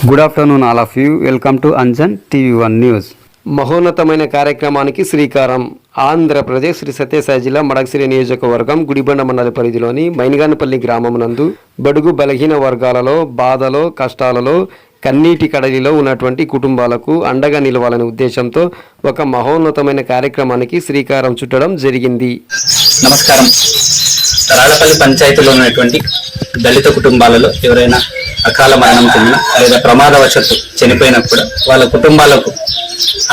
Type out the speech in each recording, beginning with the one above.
Good afternoon all of you. Welcome to Anjan TV1 news. మహోన్నతమైన కార్యక్రమానికి శ్రీకారం. ఆంధ్రప్రదేశ్ శ్రీ సత్యసాయి జిల్లా మడకసిరి నియోజకవర్గం గుడిబండ మండల పరిధిలోని మైనగానపల్లి గ్రామం నందు బడుగు బలహీన వర్గాలలో బాధలో కష్టాలలో కన్నీటి కడలిలో ఉన్నటువంటి కుటుంబాలకు అండగా నిలవాలనే ఉద్దేశంతో ఒక మహోన్నతమైన కార్యక్రమానికి శ్రీకారం చుట్టడం జరిగింది. నమస్కారం. రాళ్లపల్లి పంచాయతీలో ఉన్నటువంటి దళిత కుటుంబాలలో ఎవరైనా అకాల మరణం చెందిన లేదా ప్రమాదవశాత్తు చనిపోయినా కూడా వాళ్ళ కుటుంబాలకు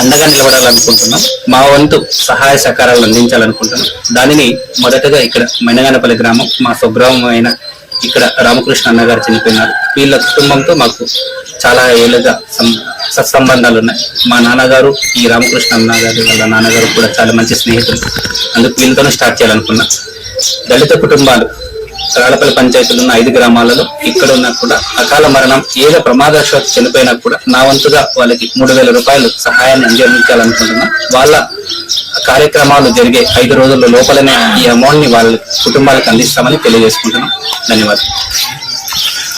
అండగా నిలబడాలనుకుంటున్నాం. మా వంతు సహాయ సహకారాలు అందించాలనుకుంటున్నాం. దానిని మొదటగా ఇక్కడ మైనగానపల్లి గ్రామం మా స్వగ్రామం అయిన ఇక్కడ రామకృష్ణ అన్న గారు చనిపోయినారు. వీళ్ళ కుటుంబంతో మాకు చాలా ఏళ్ళుగా సత్సంబంధాలు ఉన్నాయి. మా నాన్నగారు ఈ రామకృష్ణ అన్న గారు వాళ్ళ నాన్నగారు కూడా చాలా మంచి స్నేహితులు. అందుకు వీళ్ళతోనే స్టార్ట్ చేయాలనుకున్నా. దళిత కుటుంబాలు రాళ్లపల్లి పంచాయతీలో ఉన్న 5 గ్రామాలలో ఇక్కడ ఉన్నా కూడా అకాల మరణం ఏదో ప్రమాదవశాత్తు చనిపోయినా కూడా నా వంతుగా వాళ్ళకి 3,000 రూపాయలు సహాయాన్ని అందించాలనుకుంటున్నా. వాళ్ళ కార్యక్రమాలు జరిగే 5 రోజుల లోపలనే ఈ అమౌంట్ ని వాళ్ళ కుటుంబాలకు అందిస్తామని తెలియజేసుకుంటున్నాం. ధన్యవాదాలు.